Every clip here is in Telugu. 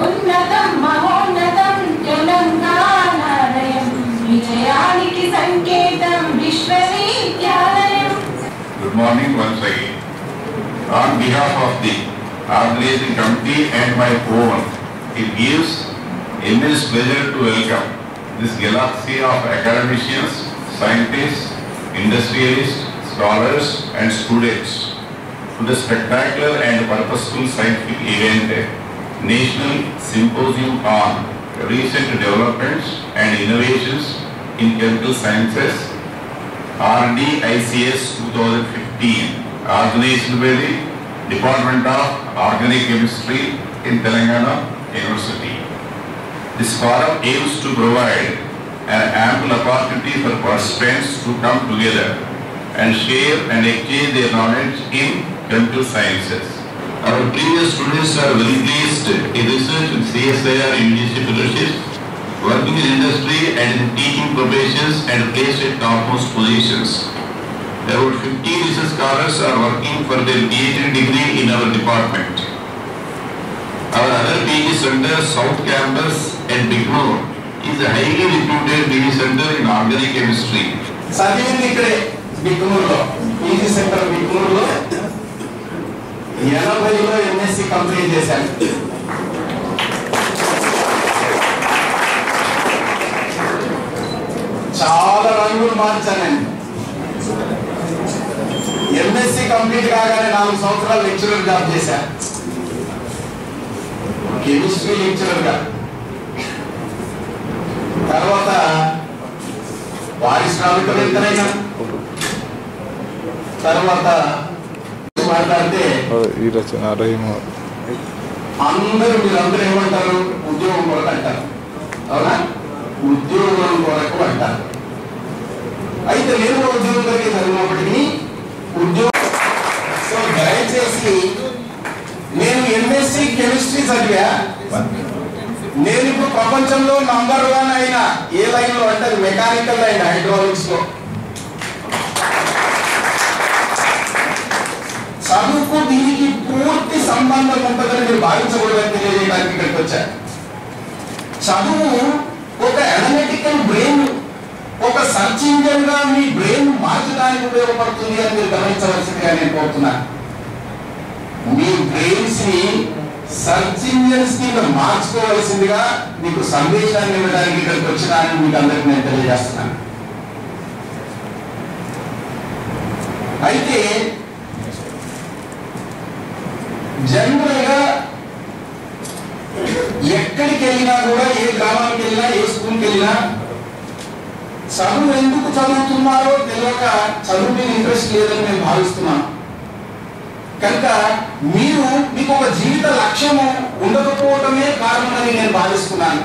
ఉన్నతం మహోన్నతం తెలంగాణాలయం విజయానికి సంకేతం విశ్వవిద్యాలయం. Good morning once again. On behalf of the organizing committee and my own, it gives immense pleasure to welcome this galaxy of academicians, scientists, industrialists, scholars and students to the spectacular and purposeful scientific event, National Symposium on Recent Developments and Innovations in Chemical Sciences, RDICS 2015, organized by the Department of Organic Chemistry in Telangana University. This forum aims to provide an ample opportunity for participants to come together and share and exchange their knowledge in chemical sciences. Our previous students are very placed in research with CSIR and leadership fellowships, working in industry and in teaching professions and placed at topmost positions. About 50 research scholars are working for their PhD degree in our department. Our other PhD center, South Campus and Bignor, is a highly reputed PhD center in organic chemistry. చదివింది ఇక్కడే బిగ్నూరులో PhD సెంటర్ బిగ్నూరులో 80లో MSc కంప్లీట్ చేశాను. చాలా రంగులు మార్చానండి. MSc కంప్లీట్ కాగానే 4 సంవత్సరాలు లెక్చరర్ జాబ్ చేశాను, కెమిస్ట్రీ లెక్చరర్ గా. తర్వాత పారిశ్రామికవేత్తనైనా, తర్వాత మాట్లాడితే మీరందరూ ఏమంటారు, ఉద్యోగం కొరకు అంటారు. అవునా? ఉద్యోగం కొరకు అంటారు. అయితే నేను ఉద్యోగం కొరకే చదివినప్పటికీ ఉద్యోగం. సో దయచేసి నేను MSc కెమిస్ట్రీ చదివా. నేను ఇప్పుడు ప్రపంచంలో నంబర్ 1 అయిన ఏ లైన్ లో అంటే మెకానికల్ లైన్, హైడ్రాలిక్స్ లో. చదువుకు దీనికి పూర్తి సంబంధం ఉంటుందని మీరు భావించకూడదని తెలియజేయడానికి ఇక్కడికి వచ్చా. చదువు ఒక అనలిటికల్ బ్రెయిన్, ఒక సర్చ్ ఇంజన్ గా మీ బ్రెయిన్ మార్చడానికి ఉపయోగపడుతుంది అని మీరు గమనించవలసిందిగా నేను కోరుతున్నాను. మీ బ్రెయిన్స్ ని సర్చ్ ఇంజన్స్ కింద మార్చుకోవలసిందిగా మీకు సందేశాన్ని ఇవ్వడానికి ఇక్కడికి వచ్చినానని మీకు అందరికీ నేను తెలియజేస్తున్నాను. అయితే జనరల్ గా ఎక్కడికి వెళ్ళినా కూడా, ఏ గ్రామానికి వెళ్ళినా, ఏ స్కూల్కి వెళ్ళినా చదువు ఎందుకు చదువుతున్నారో తెలియక చదువు మీద ఇంట్రెస్ట్ లేదని నేను భావిస్తున్నాను. కనుక మీకు ఒక జీవిత లక్ష్యము ఉండకపోవటమే కారణమని నేను భావిస్తున్నాను.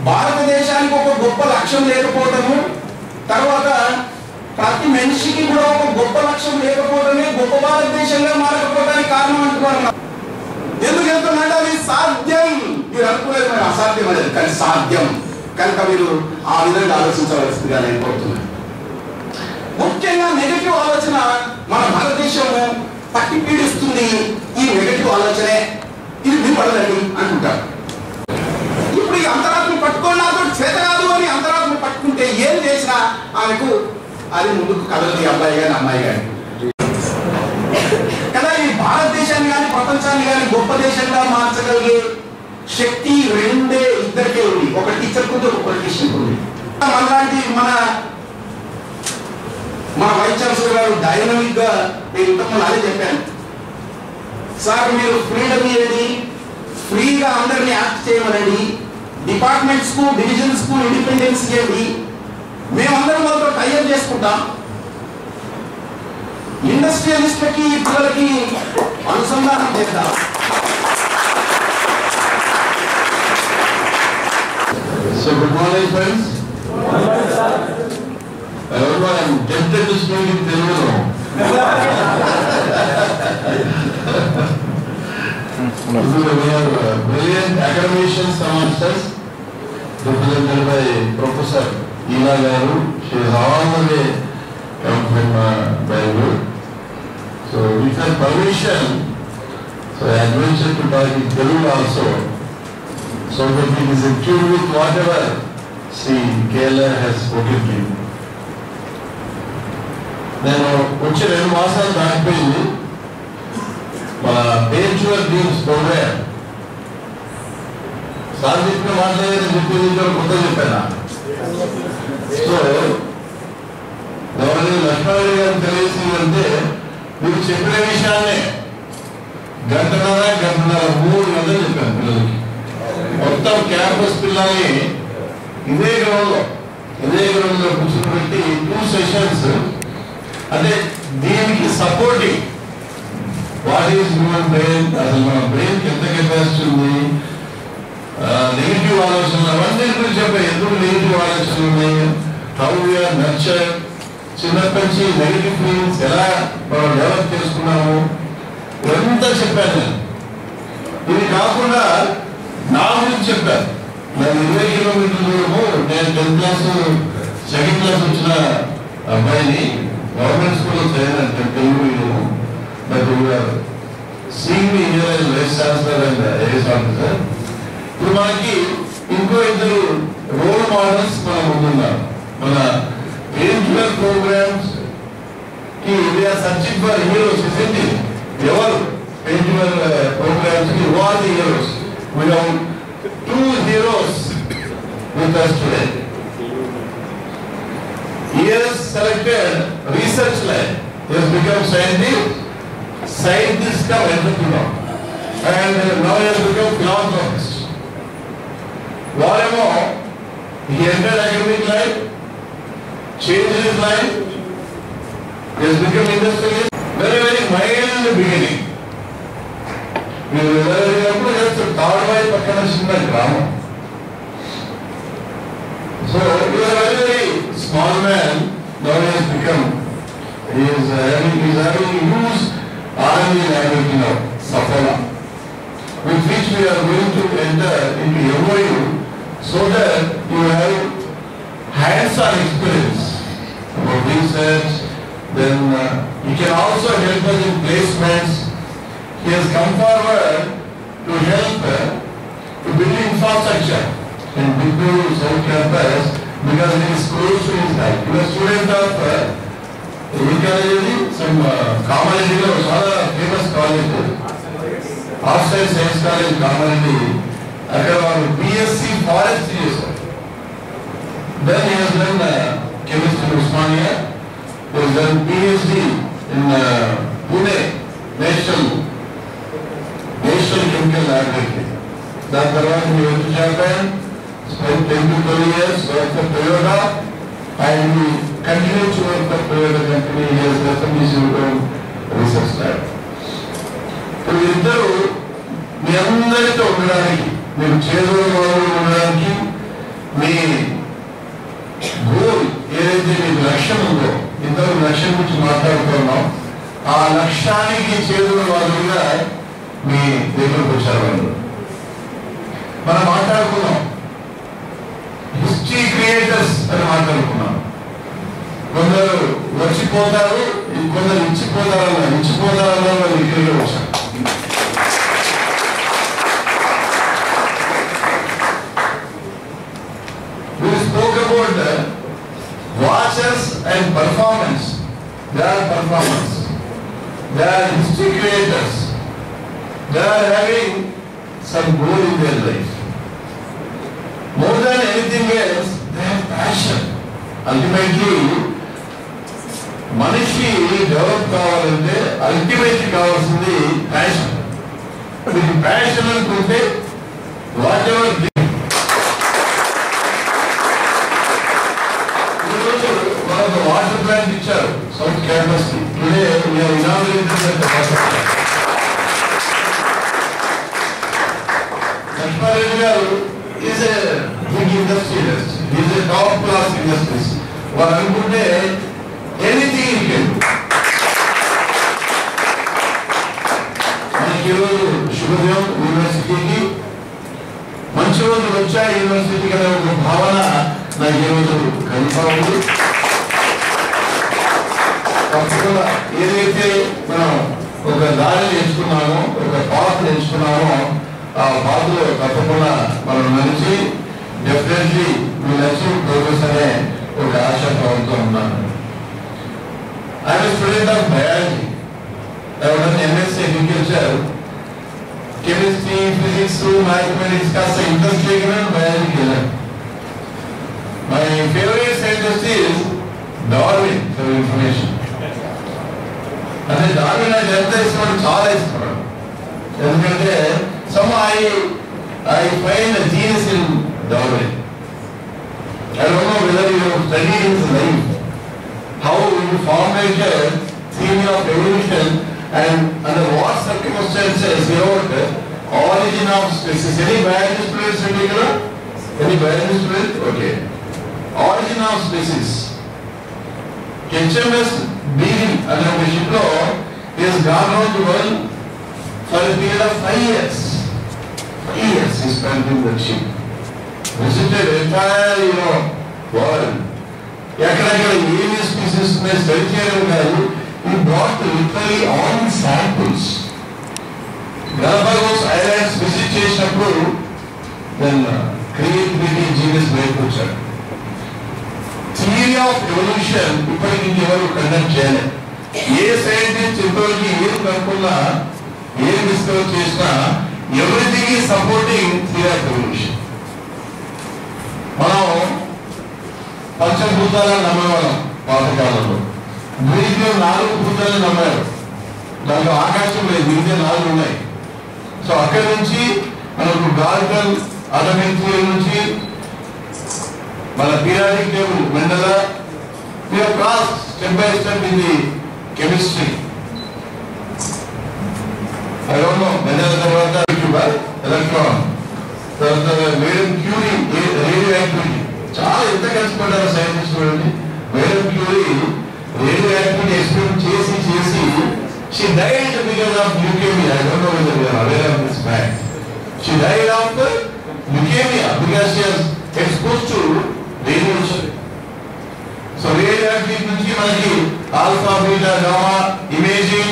భారతదేశానికి ఒక గొప్ప లక్ష్యం లేకపోవటము, తర్వాత ప్రతి మనిషికి కూడా ఒక గొప్ప లక్ష్యం లేకపోవటమే గొప్ప భారతదేశంగా మారకపోవడానికి కారణం అంటున్నాను. ఎందుకు చెప్తున్నానంటే అది సాధ్యం. మీరు అనుకోలేదు మరి అసాధ్యం అనేది, కానీ సాధ్యం. కనుక మీరు ఆ విధంగా ఆలోచించవలసిందిగా నేను కోరుతున్నాను. ముఖ్యంగా నెగటివ్ ఆలోచన మన భారతదేశము పట్టి పీడిస్తుంది. ఈ నెగటివ్ ఆలోచనే ఇది మీరు పడదండి అంటుంటారు. ఇప్పుడు ఈ అంతరాత్మ పట్టుకోండి, నాతో చేత కాదు అని అంతరాత్మ పట్టుకుంటే ఏం చేసినా ఆమెకు అది ముందుకు కదలదు, అబ్బాయి కానీ అమ్మాయి కానీ కదా. ఈ భారతదేశాన్ని కానీ ప్రపంచాన్ని కానీ గొప్ప దేశంగా మార్చగలిగే శక్తి ఇద్దరికే ఉంది. ఒక టీచర్ కుంది, ఒక పొలిటీషియన్ ఉంది. మనలాంటి మన వైస్ ఛాన్సలర్ గారు డైనమిక్ గా, నేను ఇంతకుముందు అదే చెప్పాను సార్, మీరు ఫ్రీడమ్ ఇవ్వండి, ఫ్రీగా అందరినీ యాక్ట్ చేయమనండి, డిపార్ట్మెంట్స్ కు, డివిజన్స్ కు ఇండిపెండెన్స్ ఇవ్వండి, మేమందరం వాళ్ళతో టైఅప్ చేసుకుంటాం, ఇండస్ట్రియలిస్ట్లకి పిల్లలకి అనుసంధానం చేద్దాం. So good morning friends. Everyone, I'm tempted to speak in Telugu. We have brilliant academicians amongst us, represented by Professor Ila Garu. She is all the way come from Bangalore. So with her permission, So I adventure to talk in Telugu also, so that it is in tune with whatever Sri Kela has spoken to you. నేను వచ్చి 2 మాసాలు దాటిపోయింది. మన page your dreams programme sir చెప్పిన మాట్లాడేది చెప్పేది కొత్త చెప్పాను. సో ఎవరైనా లక్ష్మణ్ గారు తెలియజేసిందంటే మీరు చెప్పిన విషయాన్నే గంటన్నర 3 గంటలు చెప్పాను పిల్లలకి. మొత్తం క్యాంపస్ పిల్లల్ని ఇదే గ్రౌండ్లో కూర్చోబెట్టి 2 సెషన్స్, అంటే దీనికి supporting what is human brain, అసలు మన బ్రెయిన్కి ఎంత కెపాసిటీ ఉంది, నెగిటివ్ ఆలోచనలు అవన్నీ గురించి చెప్పారు. ఎందుకు నెగిటివ్ ఆలోచనలు ఉన్నాయి, హౌ వీఆర్ నర్చర్, చిన్నప్పటి నుంచి నెగిటివ్ ఫీలింగ్స్ ఎలా మనం డెవలప్ చేసుకున్నాము, ఇదంతా చెప్పాను నేను. ఇది కాకుండా నా గురించి చెప్పాను. నేను 20 కిలోమీటర్ల దూరము, నేను 10th క్లాస్ 2nd క్లాస్ వచ్చిన అబ్బాయిని గవర్నమెంట్ స్కూల్లో చదివాను, Telugu medium. But seeing me here as vice chancellor and IAS officer. ఇప్పుడు మనకి ఇంకో 2 రోల్ మోడల్స్ మన ముందున్నారు. మన పేజ్ ప్రోగ్రామ్స్ కి వీఆర్ సర్చింగ్ ఫర్ హీరోస్. ఇదండి ఎవరు పేజ్ ప్రోగ్రామ్స్ కి who are the heroes? We have 2 heroes with us today. He has selected research line. He has become scientist come entrepreneur, and now he has become philanthropist. Whatever he entered academic life, changed his life, he has become industrialist. Very mild beginning. మీరు ఎవరైనప్పుడు తాడువాయి పక్కన చిన్న గ్రామం. So very small man now he has become he is having huge R&D liability now, Safala, with which we are going to enter into MOU so that you have hands-on experience about research. Then you can also help us in placements. He has come forward to help to build infrastructure in Biddur South Campus because it is close to his life. He was a student of some Kamareddy, చాలా famous college, Arts and Science College, Kamareddy. అక్కడ వాళ్ళు BSc Forest చేశారు. Then he has done chemistry in Usmania. He has done PhD in Pune, National Chemical Laboratory. దాని తర్వాత he went to Japan, spent 10 to 12 years, worked for Toyota, and he continued to work for Toyota company. He has established his own research lab. ఇప్పుడు ఇద్దరు మీ అందరితో ఉండడానికి, మీరు చేదోడు ఉండడానికి, మీ గోల్ ఏదైతే మీకు లక్ష్యం ఉందో, ఇద్దరు లక్ష్యం గురించి మాట్లాడుతున్నాం. ఆ లక్ష్యానికి చేదోడు వాళ్ళుగా మీ దగ్గరకు వచ్చారు. వాళ్ళు మనం మాట్లాడుకున్నాం, హిస్టరీ క్రియేటర్స్ అని మాట్లాడుకున్నాం. కొందరు వచ్చిపోతారు, కొందరు ఇచ్చిపోతారన్న వాళ్ళు ఇక్కడికి వచ్చారు. We spoke about watchers and performance. They are performers. They are history creators. They are having some goal in their life. More than anything else, they have passion. Ultimately, మనిషి డెవలప్ కావాలంటే అల్టిమేట్లీ కావాల్సింది ప్యాషన్. మీకు ప్యాషన్ అనుకుంటే వాట్ ఎవర్. ఈరోజు మనకు వాటర్ ప్లాంట్ ఇచ్చారు సౌత్ క్యాంపస్ కి. టుడే వీఆర్ ఇనాగరేటెడ్ లక్ష్మారెడ్డి గారు is a big industrialist, is a top class industries. వాళ్ళు అనుకుంటే ఎనీథింగ్ యూ కెన్ డు. మనకి ఈరోజు శుభోదయం యూనివర్సిటీకి మంచి రోజులు వచ్చాయి యూనివర్సిటీకి అనే ఒక భావన నాకు ఈరోజు కనిపాడు. తప్పకుండా ఏదైతే మనం ఒక దారిని ఎంచుకున్నామో, ఒక పాత్ర ఎంచుకున్నామో, ఆ పాత్రలో తప్పకుండా మనం నడిచి డెఫినెట్లీ మీ అచీవ్ ప్రోగ్రెస్ అనే ఒక ఆశాభావంతో ఉన్నాను. I'm student of biology. I have done MSc Agriculture, Chemistry, Physics, Mathematics కాస్త ఇంట్రెస్ట్ లేకుండా బయాలజీకి వెళ్ళాను. My favorite scientist is Darwin, for information. అంటే డార్విన్ నాకు ఎంత ఇష్టపడి చాలా ఇష్టపడాను. ఎందుకంటే I find a genius in Darwin. I don't know whether you have studied his life, how he formulated theory of evolution and under what circumstances he wrote origin of species. Any biology students particular? Any biology student? Okay. Origin of species. HMS Beagle అనే ఒక ship లో he has gone around the world for a period of 5 years. 5 years he spent in that ship. Visited entire world. ఎక్కడెక్కడ ఏమి స్పీసీస్ ఉన్నాయి స్టడీ చేయడం కాదు. He brought literally all the samples. Galapagos Islands visit చేసినప్పుడు then creativity genius బయటకు వచ్చాడు. థియరీ ఆఫ్ ఎవల్యూషన్ ఇప్పటికి ఎవరు కండక్ట్ చేయలేదు. ఏ సైంటిస్ట్ ఇంతవరకు ఏం కనుక్కున్నా, ఏం డిస్కవర్ చేసినా everything is supporting theory of evolution. మనం పంచభూతాలను నమ్మేవాళ్ళం పాతకాలంలో. గ్రీకులో 4 భూతాలను నమ్మారు. దాంట్లో ఆకాశం లేదు, మిగతా 4 ఉన్నాయి. సో అక్కడి నుంచి మనకు గార్గల్ అటమిక్ థియరీ నుంచి మన పీరియాడిక్ టేబుల్ మెండలా cross step by step in the chemistry. I don't know మెండలా తర్వాత ఎలక్ట్రాన్, తర్వాత మేడం క్యూరీ రేడియో యాక్టివిటీ. చాలా ఎంత కష్టపడ్డారు సైంటిస్ట్ చూడండి. Madam Curie radio activity experiment చేసి she died because of leukemia. I don't know whether you are aware of this fact. She died of leukemia because she was exposed to radiation. So radioactive నుంచి మనకి alpha, beta, gamma imaging,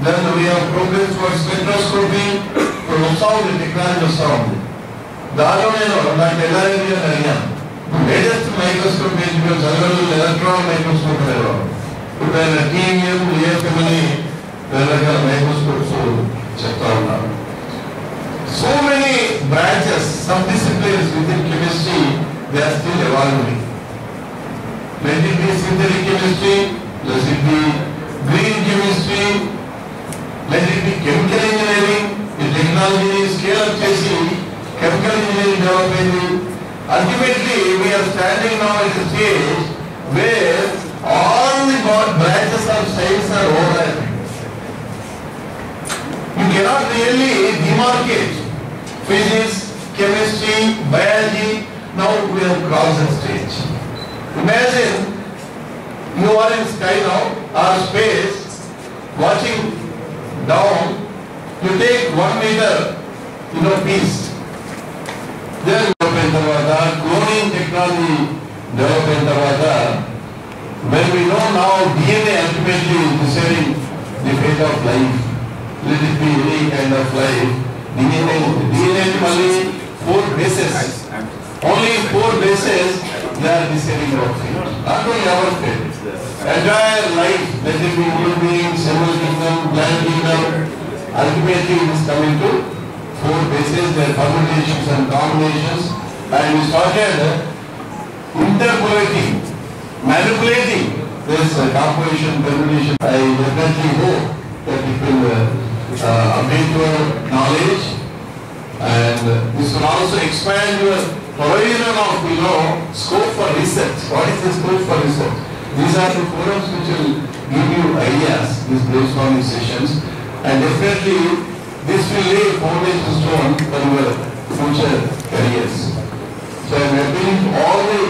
then we have progressed towards spectroscopy. ఇప్పుడు వస్తా ఉంది, టెక్నాలజీ వస్తా ఉంది. దానిలో నేను నాకు ఎల్ఆర్ఐ అడిగాను. లేటెస్ట్ మైక్రోస్కోప్ చదవడం ఎలక్ట్రాన్ మైక్రోస్కోప్ లేదు. ఇప్పుడు ఆయన టీఎం ఏఎఫ్ఎం అని రకరకాల మైక్రోస్కోప్స్ చెప్తా ఉన్నారు. So many branches, sub disciplines within chemistry they are still evolving. Let it be synthetic chemistry, let it be green chemistry, let it be chemical engineering. The technology scale up chesi chemical engineering develop ayindi. Ultimately we are standing now at a stage where all the branches of science are overlapping. You cannot really demarcate physics, chemistry, biology. Now we have crossed that stage. Imagine you are in sky now or space watching down. You take 1 meter piece. Then development tarvata cloning technology development tarvata, when we know now DNA ultimately is deciding the fate of life. Let it be any kind of life. DNA only 4 bases. Only 4 bases they are deciding our fate. Not only our fate. Entire life, let it be human beings, animal kingdom, plant kingdom, ultimately it is coming to 4 bases, their permutations and combinations. And we started interpolating, manipulating this composition, permutation. I definitely hope that it will update your knowledge, and this will also expand your horizon of scope for research. What is the scope for research? These are the forums which will give you ideas, these brainstorming sessions, and definitely this will lay a foundation stone for your future careers. So I am appealing to all the